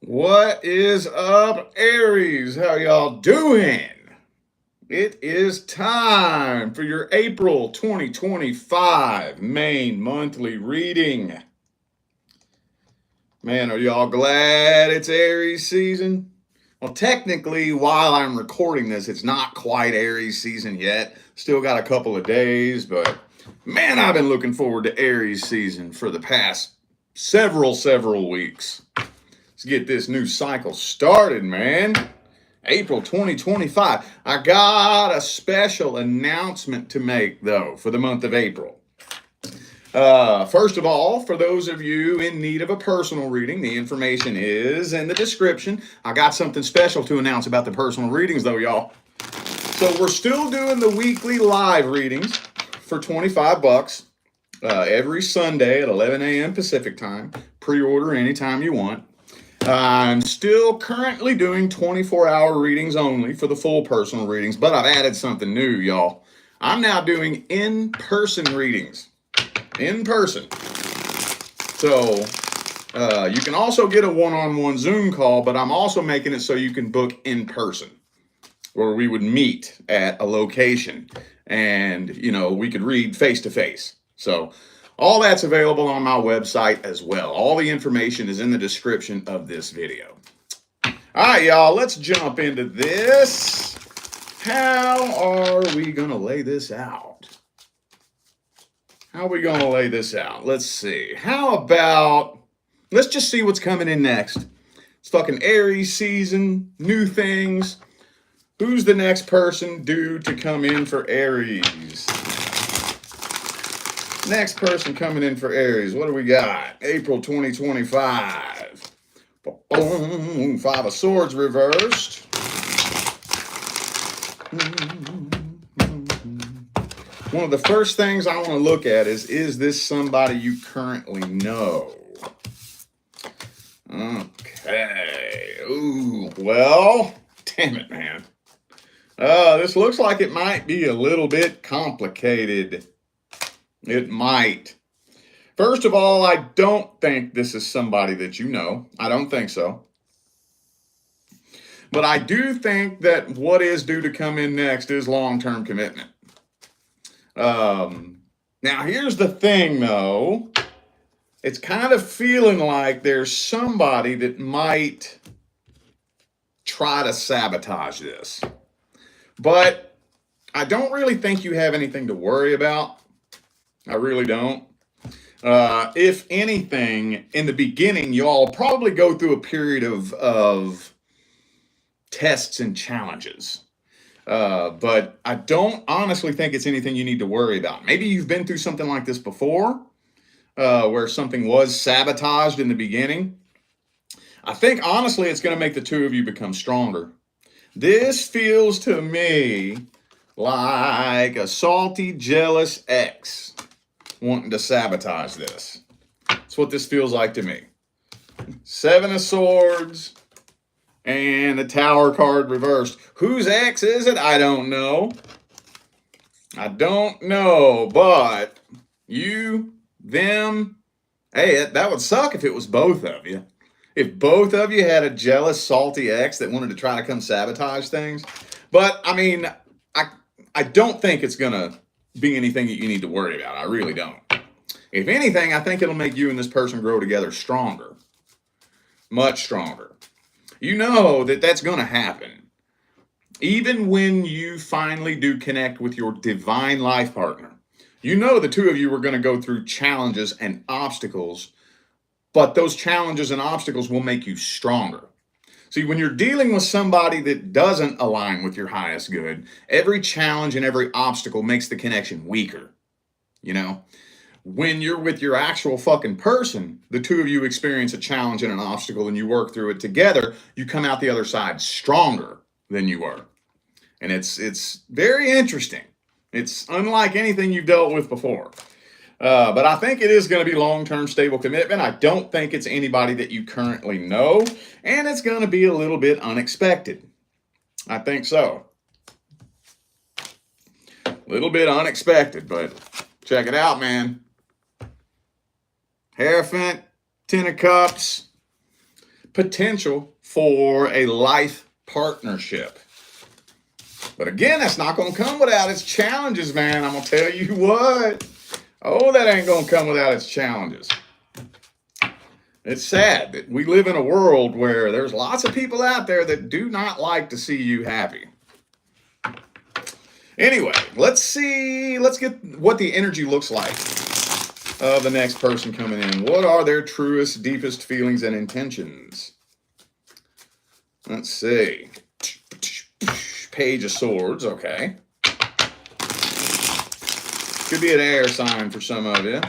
What is up, Aries? How y'all doing? It is time for your April 2025 main monthly reading. Man, are y'all glad it's Aries season? Well, technically, while I'm recording this, it's not quite Aries season yet. Still got a couple of days, but man, I've been looking forward to Aries season for the past several weeks. Let's get this new cycle started, man. April 2025. I got a special announcement to make, though, for the month of April. First of all, for those of you in need of a personal reading, the information is in the description. I got something special to announce about the personal readings, though, y'all. So we're still doing the weekly live readings for $25 every Sunday at 11 a.m. Pacific time. Pre-order anytime you want. I'm still currently doing 24-hour readings only for the full personal readings, but I've added something new, y'all. I'm now doing in-person readings. In person. So you can also get a one-on-one Zoom call, but I'm also making it so you can book in person, where we would meet at a location and, we could read face-to-face. So all that's available on my website as well. All the information is in the description of this video. All right, y'all, let's jump into this. How are we going to lay this out? Let's see. How about, let's just see what's coming in next. It's fucking Aries season, new things. Who's the next person due to come in for Aries? Next person coming in for Aries. What do we got? April 2025. Boom. Five of Swords reversed. One of the first things I want to look at is this somebody you currently know? Okay. Ooh, well, damn it, man. This looks like it might be a little bit complicated. It might. First of all, I don't think this is somebody that you know. I don't think so. But I do think that what is due to come in next is long-term commitment. Now, here's the thing, though. It's kind of feeling like there's somebody that might try to sabotage this. But I don't really think you have anything to worry about. I really don't. If anything, in the beginning, y'all probably go through a period of tests and challenges. But I don't honestly think it's anything you need to worry about. Maybe you've been through something like this before, where something was sabotaged in the beginning. I think, honestly, it's going to make the two of you become stronger. This feels to me like a salty, jealous ex wanting to sabotage this. That's what this feels like to me. Seven of Swords and the Tower card reversed. Whose ex is it? I don't know. But you, them, hey, that would suck if it was both of you. If both of you had a jealous, salty ex that wanted to try to come sabotage things. But, I mean, I don't think it's going to be anything that you need to worry about. I really don't. If anything, I think it'll make you and this person grow together stronger. Much stronger. You know that that's going to happen. Even when you finally do connect with your divine life partner, you know the two of you are going to go through challenges and obstacles, but those challenges and obstacles will make you stronger. See, when you're dealing with somebody that doesn't align with your highest good, every challenge and every obstacle makes the connection weaker. When you're with your actual fucking person, the two of you experience a challenge and an obstacle and you work through it together, you come out the other side stronger than you were. And it's very interesting. It's unlike anything you've dealt with before. But I think it is going to be long-term stable commitment. I don't think it's anybody that you currently know. And it's going to be a little bit unexpected. I think so. A little bit unexpected, but check it out, man. Hierophant, Ten of Cups. potential for a life partnership. But again, that's not going to come without its challenges, man. I'm going to tell you what. Oh, that ain't going to come without its challenges. It's sad that we live in a world where there's lots of people out there that do not like to see you happy. Anyway, let's get what the energy looks like of the next person coming in. What are their truest, deepest feelings and intentions? Let's see. Page of Swords, okay. Could be an air sign for some of you.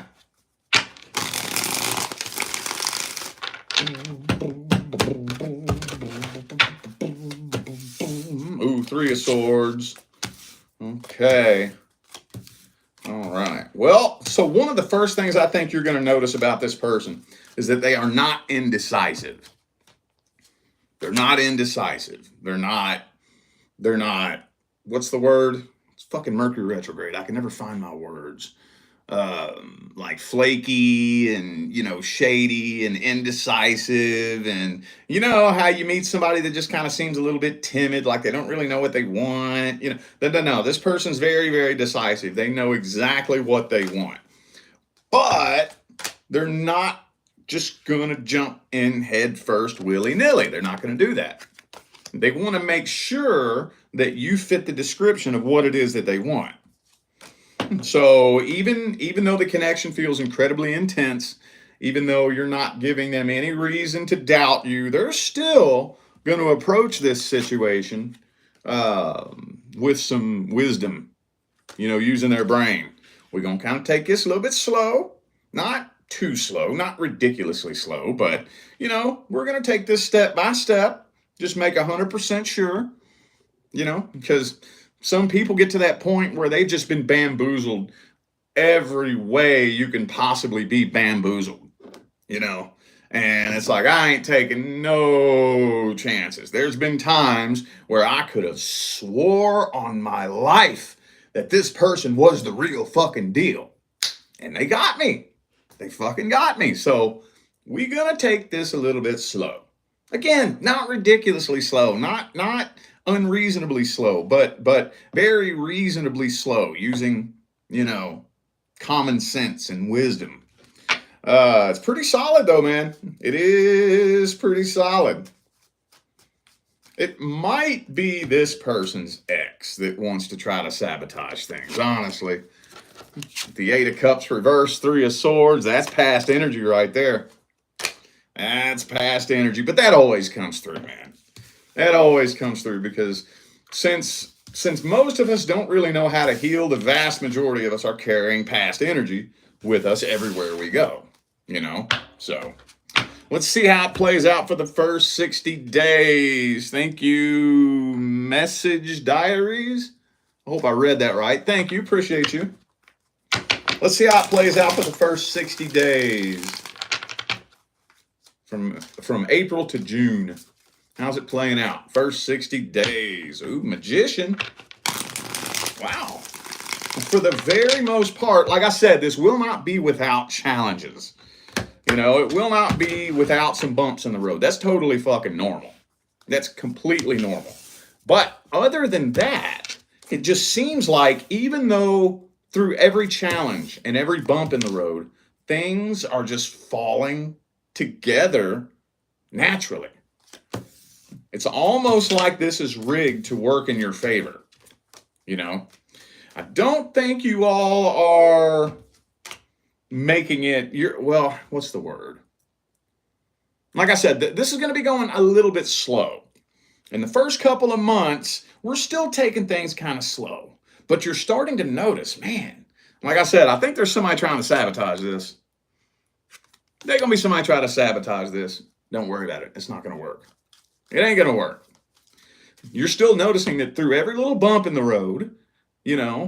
Ooh, Three of Swords. Okay. All right. Well, so one of the first things I think you're going to notice about this person is that they are not indecisive. They're not indecisive. They're not, what's the word? It's fucking Mercury retrograde. I can never find my words. Like flaky and, shady and indecisive. And you know how you meet somebody that just kind of seems a little bit timid, like they don't really know what they want. No, this person's very, very decisive. They know exactly what they want. But they're not just going to jump in head first willy-nilly. They're not going to do that. They want to make sure that you fit the description of what it is that they want. So even though the connection feels incredibly intense, even though you're not giving them any reason to doubt you, they're still going to approach this situation with some wisdom, using their brain. We're going to kind of take this a little bit slow, not too slow, not ridiculously slow, but, we're going to take this step by step, just make 100% sure, because some people get to that point where they've just been bamboozled every way you can possibly be bamboozled, and it's like, I ain't taking no chances. There's been times where I could have swore on my life that this person was the real fucking deal, and they got me. They fucking got me. So we're going to take this a little bit slow. Again, not ridiculously slow, not unreasonably slow, but very reasonably slow, using, common sense and wisdom. It's pretty solid though, man. It is pretty solid. It might be this person's ex that wants to try to sabotage things, honestly. The Eight of Cups reversed, Three of Swords, that's past energy right there. That's past energy, but that always comes through, man. That always comes through because since most of us don't really know how to heal, the vast majority of us are carrying past energy with us everywhere we go, So let's see how it plays out for the first 60 days. Thank you, Message Diaries. I hope I read that right. Thank you. Appreciate you. Let's see how it plays out for the first 60 days. From April to June. How's it playing out? First 60 days. Ooh, Magician. Wow. For the very most part, like I said, this will not be without challenges. It will not be without some bumps in the road. That's totally fucking normal. That's completely normal. But other than that, it just seems like even though through every challenge and every bump in the road, things are just falling together naturally. It's almost like this is rigged to work in your favor. I don't think you all are making it what's the word? Like I said, this is going to be going a little bit slow. In the first couple of months, we're still taking things kind of slow, but you're starting to notice, man, like I said, I think there's somebody trying to sabotage this. There's going to be somebody trying to sabotage this. Don't worry about it. It's not going to work. It ain't going to work. You're still noticing that through every little bump in the road,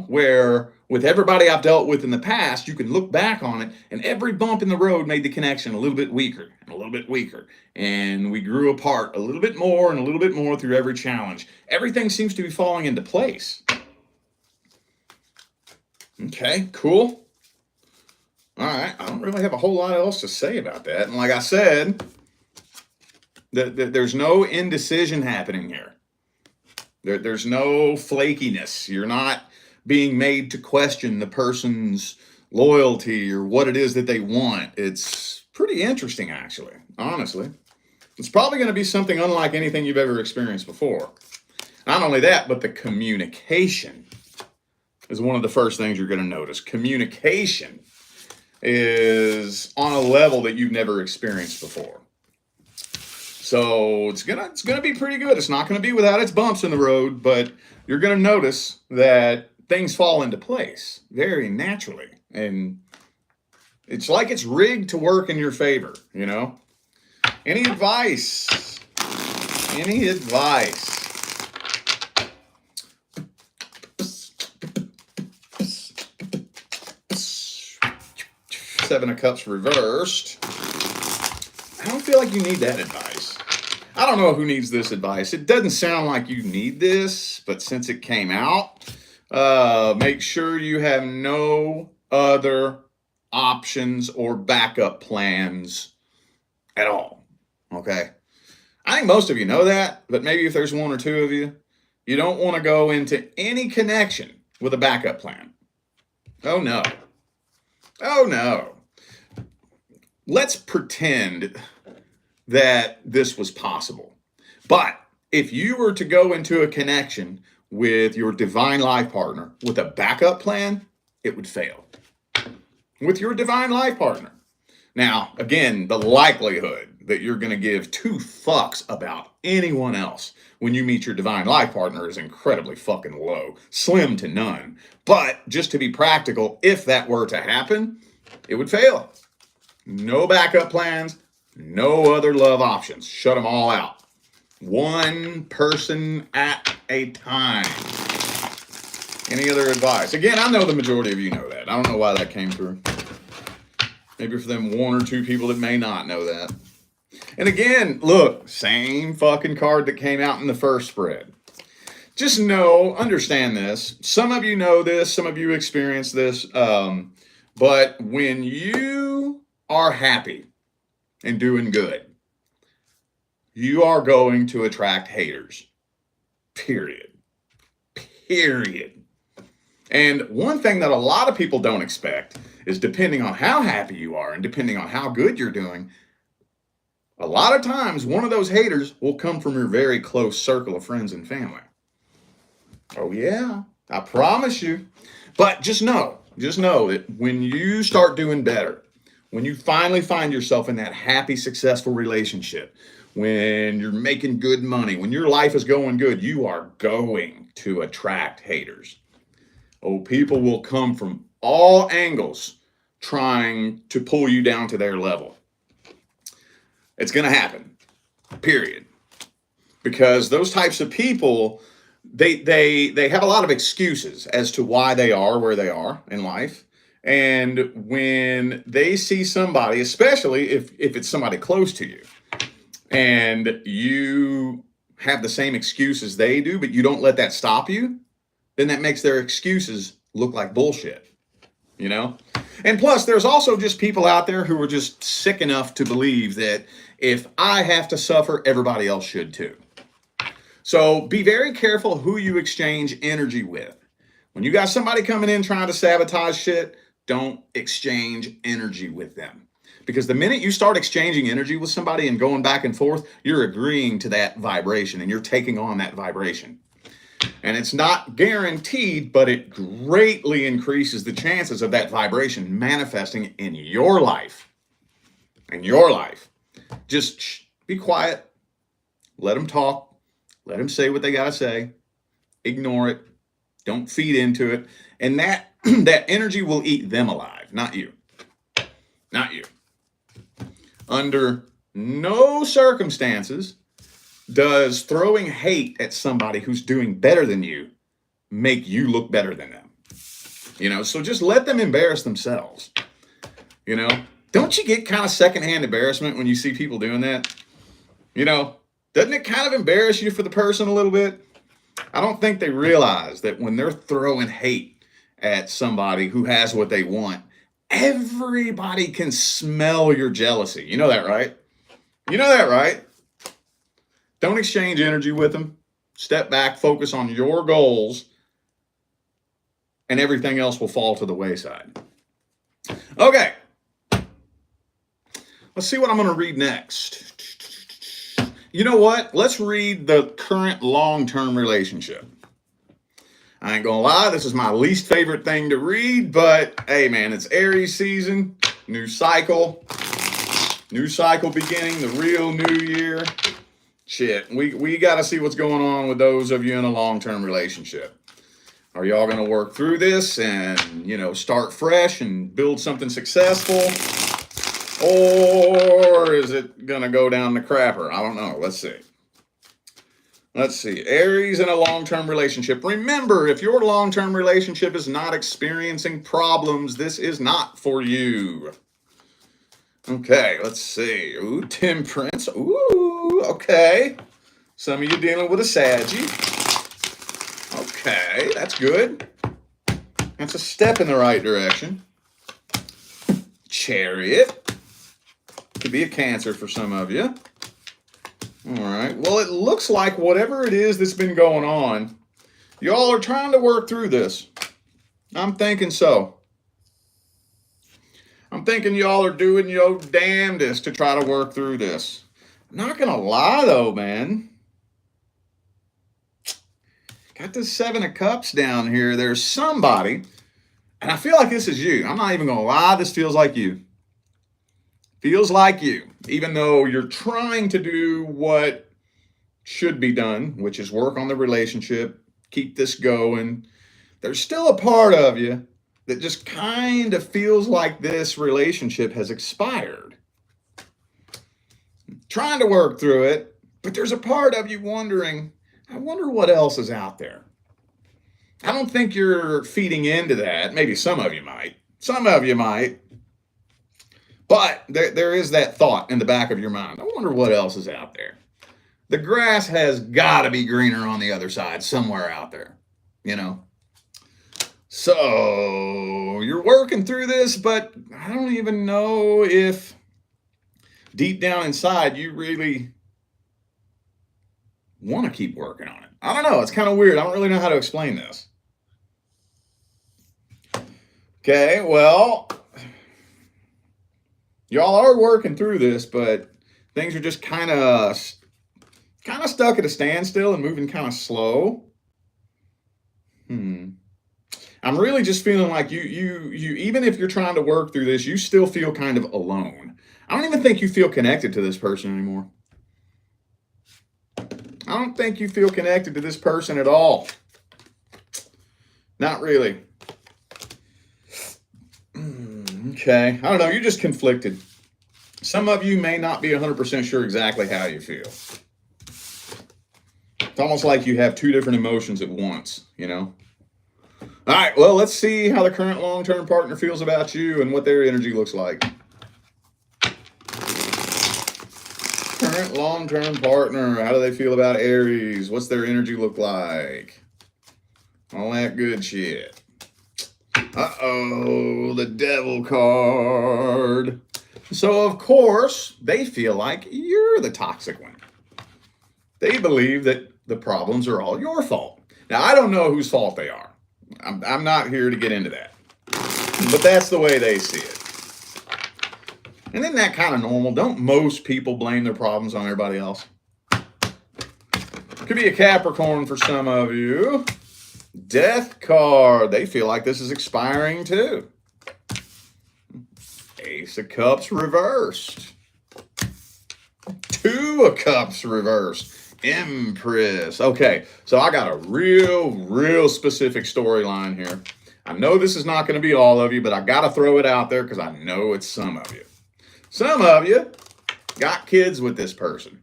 where with everybody I've dealt with in the past, you can look back on it, and every bump in the road made the connection a little bit weaker and a little bit weaker. And we grew apart a little bit more and a little bit more through every challenge. Everything seems to be falling into place. Okay, cool. All right, I don't really have a whole lot else to say about that. And like I said, There's no indecision happening here. There's no flakiness. You're not being made to question the person's loyalty or what it is that they want. It's pretty interesting, actually, honestly. It's probably going to be something unlike anything you've ever experienced before. Not only that, but the communication is one of the first things you're going to notice. Communication is on a level that you've never experienced before. So it's gonna be pretty good. It's not gonna be without its bumps in the road, but you're gonna notice that things fall into place very naturally, and it's like it's rigged to work in your favor. You know. Any advice? Any advice? Seven of Cups reversed. I don't feel like you need that advice. I don't know who needs this advice. It doesn't sound like you need this, but since it came out, make sure you have no other options or backup plans at all. Okay? I think most of you know that, but maybe if there's one or two of you, you don't want to go into any connection with a backup plan. Oh no. Oh no. Let's pretend that this was possible. But if you were to go into a connection with your divine life partner with a backup plan, it would fail. With your divine life partner. Now, again, the likelihood that you're going to give two fucks about anyone else when you meet your divine life partner is incredibly fucking low. Slim to none. But just to be practical, if that were to happen, it would fail. No backup plans. No other love options. Shut them all out. One person at a time. Any other advice? Again, I know the majority of you know that. I don't know why that came through. Maybe for them one or two people that may not know that. And again, look, same fucking card that came out in the first spread. Just understand this. Some of you know this. Some of you experience this. But when you are happy and doing good, you are going to attract haters. Period. And one thing that a lot of people don't expect is, depending on how happy you are and depending on how good you're doing, a lot of times one of those haters will come from your very close circle of friends and family. Oh yeah, I promise you. But just know that when you start doing better, when you finally find yourself in that happy, successful relationship, when you're making good money, when your life is going good, you are going to attract haters. Oh, people will come from all angles trying to pull you down to their level. It's going to happen, period. Because those types of people, they have a lot of excuses as to why they are where they are in life. And when they see somebody, especially if it's somebody close to you, and you have the same excuses they do, but you don't let that stop you, then that makes their excuses look like bullshit, you know? And plus, there's also just people out there who are just sick enough to believe that if I have to suffer, everybody else should too. So be very careful who you exchange energy with. When you got somebody coming in trying to sabotage shit, don't exchange energy with them. Because the minute you start exchanging energy with somebody and going back and forth, you're agreeing to that vibration and you're taking on that vibration. And it's not guaranteed, but it greatly increases the chances of that vibration manifesting in your life. In your life. Just be quiet. Let them talk. Let them say what they got to say. Ignore it. Don't feed into it. And that energy will eat them alive, not you. Not you. Under no circumstances does throwing hate at somebody who's doing better than you make you look better than them. You know, so just let them embarrass themselves. You know, don't you get kind of secondhand embarrassment when you see people doing that? You know, doesn't it kind of embarrass you for the person a little bit? I don't think they realize that when they're throwing hate at somebody who has what they want, everybody can smell your jealousy. You know that, right? You know that, right? Don't exchange energy with them. Step back, focus on your goals, and everything else will fall to the wayside. Okay. Let's see what I'm going to read next. You know what? Let's read the current long-term relationship. I ain't gonna lie, this is my least favorite thing to read, but hey man, it's Aries season, new cycle beginning, the real new year. Shit, we gotta see what's going on with those of you in a long-term relationship. Are y'all gonna work through this and, start fresh and build something successful? Or is it gonna go down the crapper? I don't know, let's see. Aries in a long-term relationship. Remember, if your long-term relationship is not experiencing problems, this is not for you. Okay, let's see. Ooh, temperance. Ooh, okay. Some of you dealing with a Saggy. Okay, that's good. That's a step in the right direction. Chariot. Could be a Cancer for some of you. All right. Well, it looks like whatever it is that's been going on, y'all are trying to work through this. I'm thinking so. I'm thinking y'all are doing your damnedest to try to work through this. I'm not going to lie, though, man. Got this 7 of Cups down here. There's somebody, and I feel like this is you. I'm not even going to lie. This feels like you. Feels like you, even though you're trying to do what should be done, which is work on the relationship, keep this going. There's still a part of you that just kind of feels like this relationship has expired. Trying to work through it, but there's a part of you wondering, I wonder what else is out there. I don't think you're feeding into that. Maybe some of you might. Some of you might. But there is that thought in the back of your mind. I wonder what else is out there. The grass has got to be greener on the other side, somewhere out there, So you're working through this, but I don't even know if deep down inside you really want to keep working on it. I don't know. It's kind of weird. I don't really know how to explain this. Okay, well, y'all are working through this, but things are just kind of stuck at a standstill and moving kind of slow. I'm really just feeling like you even if you're trying to work through this, you still feel kind of alone. I don't even think you feel connected to this person anymore. I don't think you feel connected to this person at all. Not really. Okay, I don't know, you're just conflicted. Some of you may not be 100% sure exactly how you feel. It's almost like you have two different emotions at once, All right, well, let's see how the current long-term partner feels about you and what their energy looks like. Current long-term partner, how do they feel about Aries? What's their energy look like? All that good shit. Uh-oh, the Devil card. So, of course, they feel like you're the toxic one. They believe that the problems are all your fault. Now, I don't know whose fault they are. I'm not here to get into that. But that's the way they see it. And isn't that kind of normal? Don't most people blame their problems on everybody else? Could be a Capricorn for some of you. Death card. They feel like this is expiring too. Ace of Cups reversed. 2 of Cups reversed. Empress. Okay, so I got a real specific storyline here. I know this is not going to be all of you, but I got to throw it out there because I know it's some of you. Some of you got kids with this person.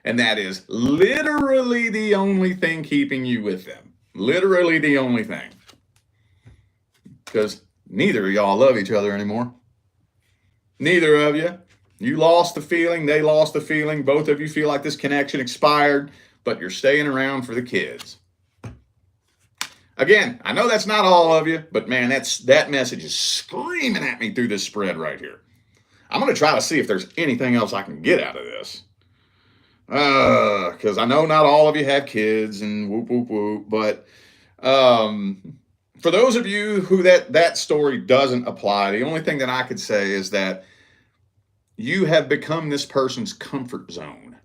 And that is literally the only thing keeping you with them. Literally the only thing. Because neither of y'all love each other anymore. Neither of you. You lost the feeling. They lost the feeling. Both of you feel like this connection expired, but you're staying around for the kids. Again, I know that's not all of you, but man, that message is screaming at me through this spread right here. I'm going to try to see if there's anything else I can get out of this. Because I know not all of you have kids and whoop, whoop, whoop. But for those of you who that story doesn't apply, the only thing that I could say is that you have become this person's comfort zone.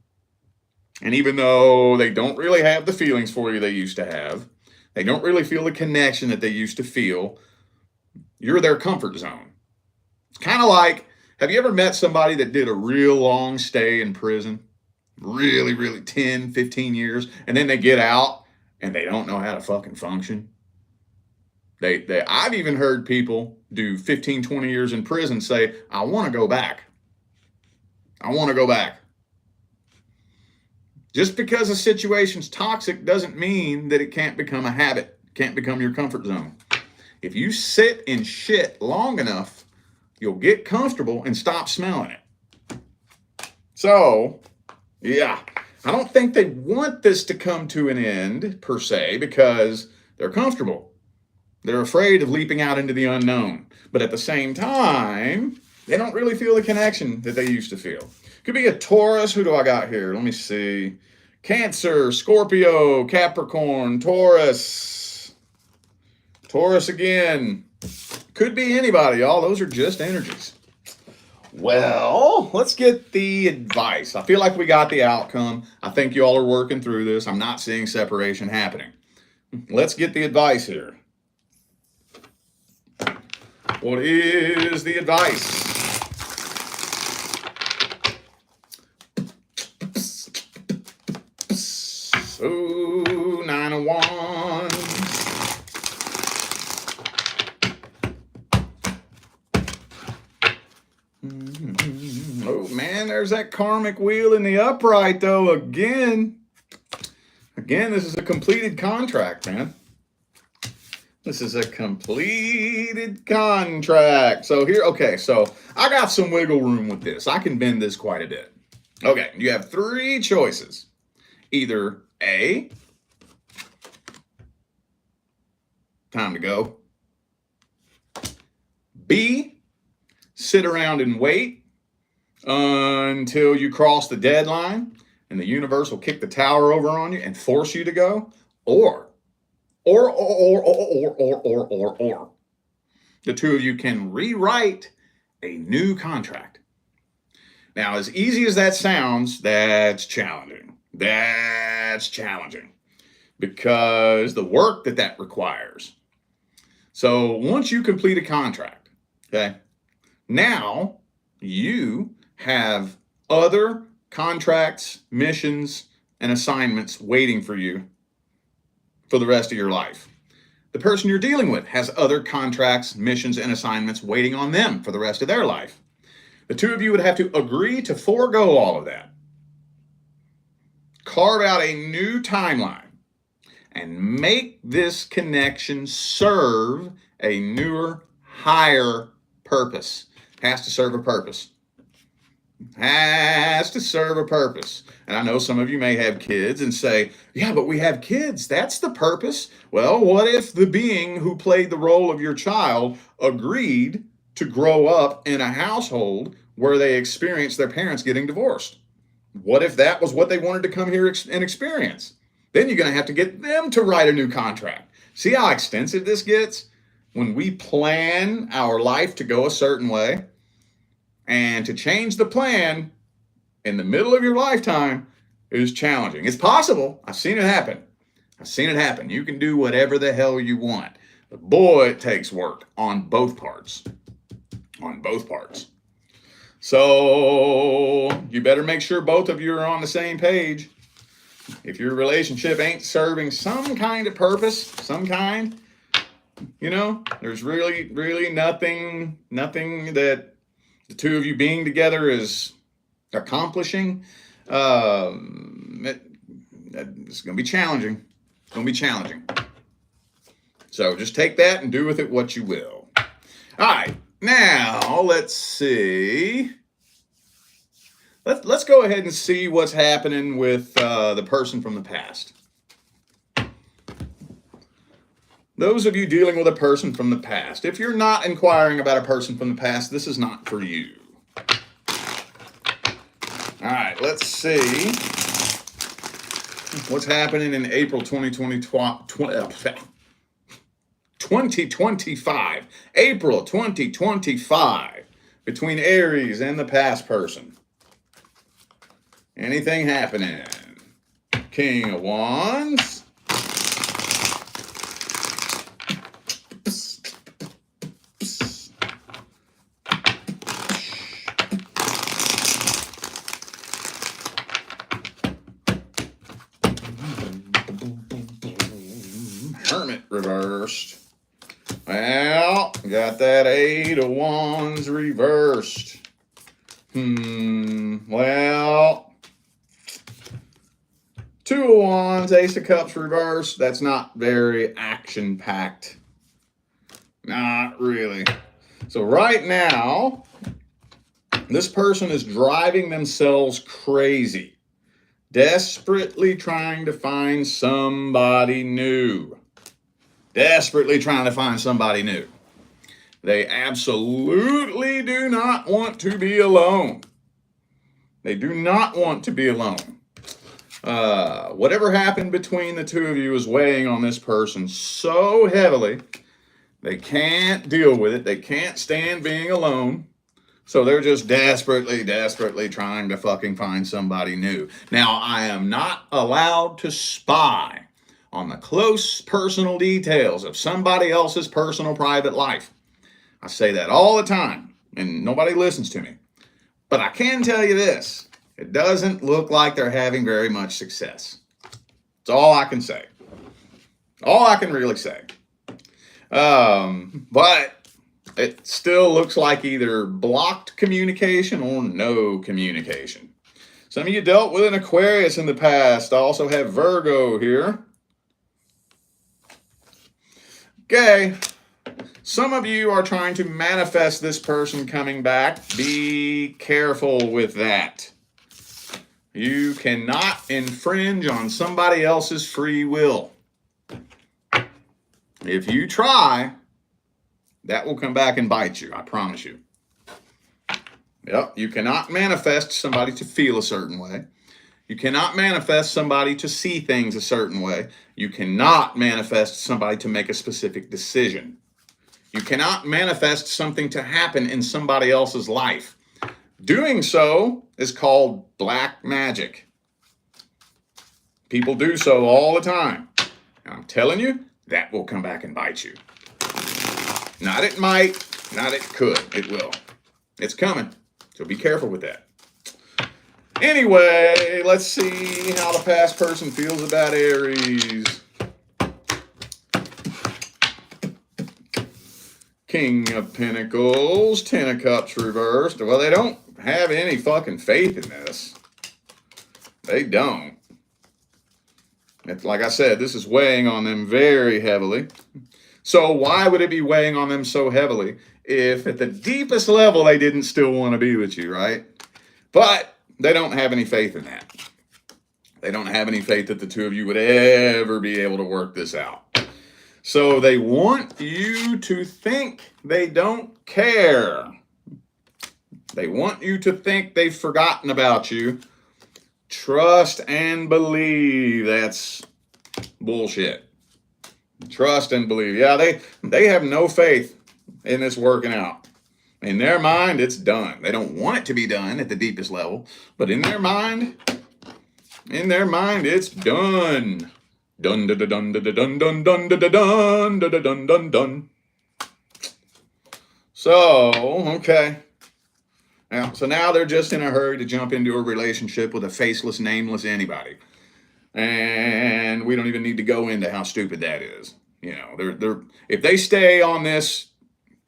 And even though they don't really have the feelings for you they used to have, they don't really feel the connection that they used to feel, you're their comfort zone. It's kind of like, have you ever met somebody that did a real long stay in prison? Really, really 10, 15 years, and then they get out and they don't know how to fucking function? I've even heard people do 15, 20 years in prison say, I want to go back. I want to go back. Just because a situation's toxic doesn't mean that it can't become a habit, can't become your comfort zone. If you sit in shit long enough, you'll get comfortable and stop smelling it. So, yeah, I don't think they want this to come to an end, per se, because they're comfortable. They're afraid of leaping out into the unknown. But at the same time, they don't really feel the connection that they used to feel. Could be a Taurus. Who do I got here? Let me see. Cancer, Scorpio, Capricorn, Taurus. Taurus again. Could be anybody, y'all. Those are just energies. Well, let's get the advice. I feel like we got the outcome. I think y'all are working through this. I'm not seeing separation happening. Let's get the advice here. What is the advice? Oh, 9 of Wands. Oh, man, there's that karmic wheel in the upright, though, again. Again, this is a completed contract, man. This is a completed contract. So here, okay, so I got some wiggle room with this. I can bend this quite a bit. Okay, you have 3 choices. Either A, time to go. B, sit around and wait until you cross the deadline and the universe will kick the tower over on you and force you to go. Or the two of you can rewrite a new contract. Now, as easy as that sounds, that's challenging. That's challenging because the work that requires. So once you complete a contract, okay, now you have other contracts, missions, and assignments waiting for you for the rest of your life. The person you're dealing with has other contracts, missions, and assignments waiting on them for the rest of their life. The two of you would have to agree to forego all of that. Carve out a new timeline and make this connection serve a newer, higher purpose. Has to serve a purpose. Has to serve a purpose. And I know some of you may have kids and say, yeah, but we have kids. That's the purpose. Well, what if the being who played the role of your child agreed to grow up in a household where they experienced their parents getting divorced? What if that was what they wanted to come here and experience? Then you're going to have to get them to write a new contract. See how extensive this gets? When we plan our life to go a certain way, and to change the plan in the middle of your lifetime is challenging. It's possible. I've seen it happen. I've seen it happen. You can do whatever the hell you want. But boy, it takes work on both parts. On both parts. So you better make sure both of you are on the same page. If your relationship ain't serving some kind of purpose, some kind, you know, there's really nothing that the two of you being together is accomplishing. It's going to be challenging. It's going to be challenging. So just take that and do with it what you will. All right. Now, let's see. Let's go ahead and see what's happening with the person from the past. Those of you dealing with a person from the past, if you're not inquiring about a person from the past, this is not for you. All right, let's see What's happening in April 2025? April 2025 between Aries and the past person. Anything happening? King of Wands. Hermit reversed. Well, got that Eight of Wands reversed. Well, Two of Wands, Ace of Cups reversed. That's not very action-packed. Not really. So right now, this person is driving themselves crazy, desperately trying to find somebody new. Desperately trying to find somebody new. They absolutely do not want to be alone. They do not want to be alone. Whatever happened between the two of you is weighing on this person so heavily, they can't deal with it. They can't stand being alone. So they're just desperately trying to fucking find somebody new. Now, I am not allowed to spy on the close personal details of somebody else's personal private life. I say that all the time, and nobody listens to me. But I can tell you this. It doesn't look like they're having very much success. That's all I can say. All I can really say. But it still looks like either blocked communication or no communication. Some of you dealt with an Aquarius in the past. I also have Virgo here. Okay. Some of you are trying to manifest this person coming back. Be careful with that. You cannot infringe on somebody else's free will. If you try, that will come back and bite you, I promise you. Yep, you cannot manifest somebody to feel a certain way. You cannot manifest somebody to see things a certain way. You cannot manifest somebody to make a specific decision. You cannot manifest something to happen in somebody else's life. Doing so is called black magic. People do so all the time. And I'm telling you, that will come back and bite you. Not it might, not it could. It will. It's coming. So be careful with that. Anyway, let's see how the past person feels about Aries. King of Pentacles, Ten of Cups reversed. Well, they don't have any fucking faith in this. They don't. It's, like I said, this is weighing on them very heavily. So why would it be weighing on them so heavily if at the deepest level they didn't still want to be with you, right? But they don't have any faith in that. They don't have any faith that the two of you would ever be able to work this out. So they want you to think they don't care. They want you to think they've forgotten about you. Trust and believe. That's bullshit. Trust and believe. Yeah, they have no faith in this working out. In their mind, it's done. They don't want it to be done at the deepest level, but in their mind, it's done. Dun dun dun dun dun dun dun dun dun dun dun dun dun. So, okay. So now they're just in a hurry to jump into a relationship with a faceless, nameless anybody. And we don't even need to go into how stupid that is. You know, they're if they stay on this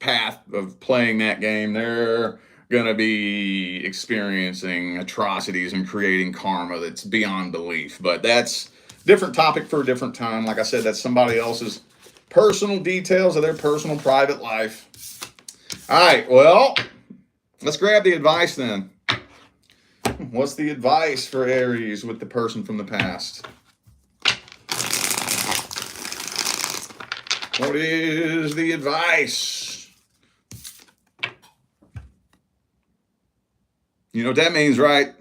path of playing that game, they're going to be experiencing atrocities and creating karma that's beyond belief. But that's a different topic for a different time. Like I said, that's somebody else's personal details of their personal private life. All right, well, let's grab the advice then. What's the advice for Aries with the person from the past? What is the advice? You know what that means, right?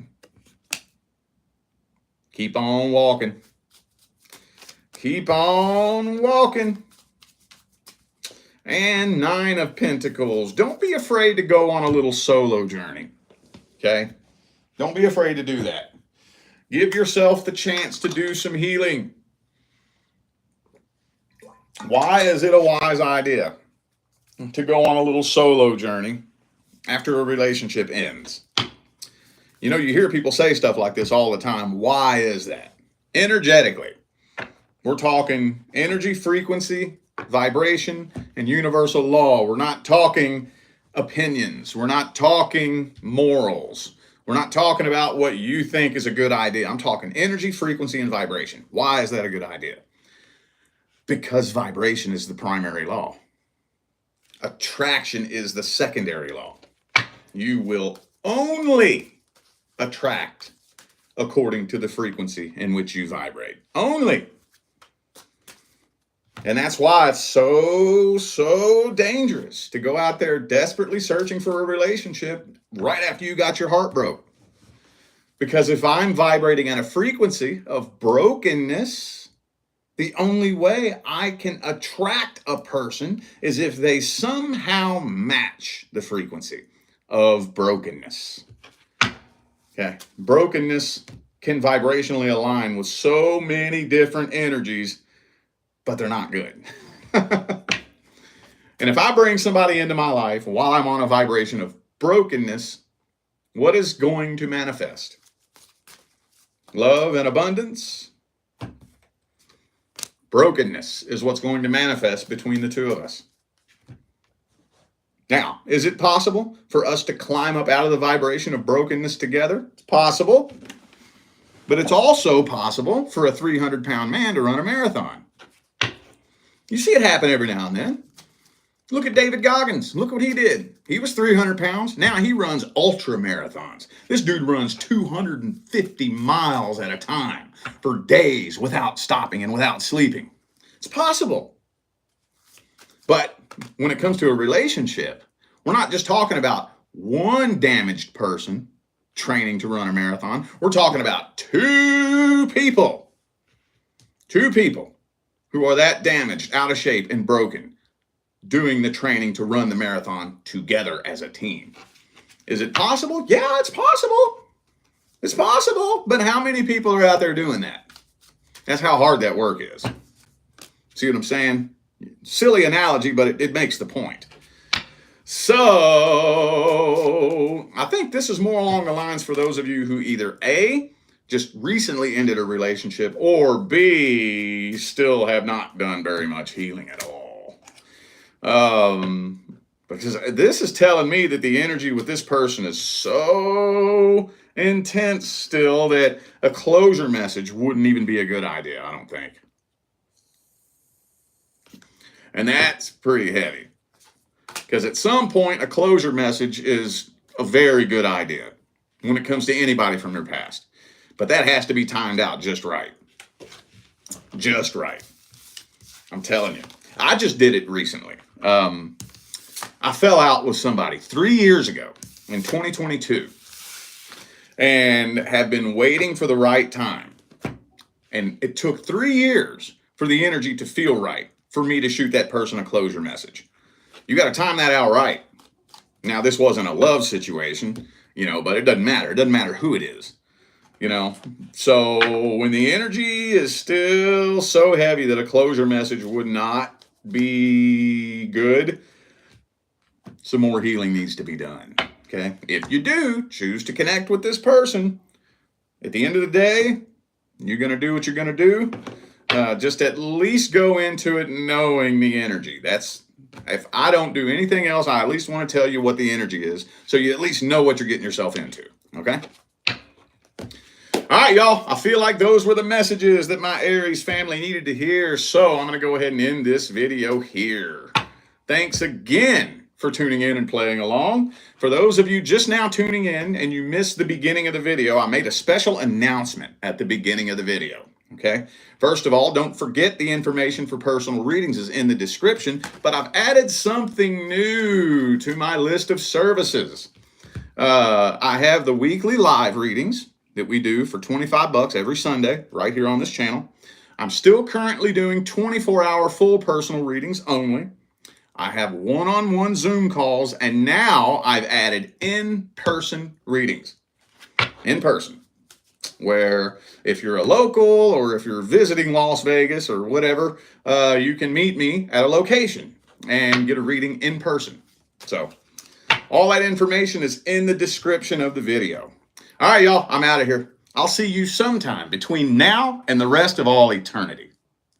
Keep on walking. Keep on walking. And 9 of Pentacles. Don't be afraid to go on a little solo journey. Okay? Don't be afraid to do that. Give yourself the chance to do some healing. Why is it a wise idea to go on a little solo journey after a relationship ends? You know, you hear people say stuff like this all the time. Why is that? Energetically, we're talking energy, frequency, vibration, and universal law. We're not talking opinions. We're not talking morals. We're not talking about what you think is a good idea. I'm talking energy, frequency, and vibration. Why is that a good idea? Because vibration is the primary law. Attraction is the secondary law. You will only attract according to the frequency in which you vibrate. Only. And that's why it's so dangerous to go out there desperately searching for a relationship right after you got your heart broke. Because if I'm vibrating at a frequency of brokenness, the only way I can attract a person is if they somehow match the frequency of brokenness. Okay, brokenness can vibrationally align with so many different energies, but they're not good. And if I bring somebody into my life while I'm on a vibration of brokenness, what is going to manifest? Love and abundance. Brokenness is what's going to manifest between the two of us. Now, is it possible for us to climb up out of the vibration of brokenness together? It's possible. But it's also possible for a 300-pound man to run a marathon. You see it happen every now and then. Look at David Goggins. Look what he did. He was 300 pounds. Now he runs ultra marathons. This dude runs 250 miles at a time for days without stopping and without sleeping. It's possible. But when it comes to a relationship, we're not just talking about one damaged person training to run a marathon. We're talking about two people who are that damaged, out of shape, and broken, doing the training to run the marathon together as a team. Is it possible? Yeah, it's possible. It's possible. But how many people are out there doing that? That's how hard that work is. See what I'm saying? Silly analogy, but it makes the point. So I think this is more along the lines for those of you who either A, just recently ended a relationship, or B, still have not done very much healing at all. Because this is telling me that the energy with this person is so intense still that a closure message wouldn't even be a good idea, I don't think. And that's pretty heavy. Because at some point, a closure message is a very good idea when it comes to anybody from their past. But that has to be timed out just right. Just right. I'm telling you. I just did it recently. I fell out with somebody 3 years ago in 2022 and have been waiting for the right time. And it took 3 years for the energy to feel right for me to shoot that person a closure message. You got to time that out right. Now, this wasn't a love situation, but it doesn't matter. It doesn't matter who it is, So when the energy is still so heavy that a closure message would not be good, some more healing needs to be done, okay? If you do choose to connect with this person, at the end of the day, you're going to do what you're going to do. Just at least go into it knowing the energy. If I don't do anything else, I at least want to tell you what the energy is, so you at least know what you're getting yourself into, okay? All right, y'all, I feel like those were the messages that my Aries family needed to hear, so I'm going to go ahead and end this video here. Thanks again for tuning in and playing along. For those of you just now tuning in and you missed the beginning of the video, I made a special announcement at the beginning of the video. Okay. First of all, don't forget the information for personal readings is in the description, but I've added something new to my list of services. I have the weekly live readings that we do for $25 every Sunday right here on this channel. I'm still currently doing 24-hour full personal readings only. I have one-on-one Zoom calls, and now I've added in-person readings. In person. Where if you're a local or if you're visiting Las Vegas or whatever, you can meet me at a location and get a reading in person. So all that information is in the description of the video. All right, y'all, I'm out of here. I'll see you sometime between now and the rest of all eternity.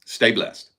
Stay blessed.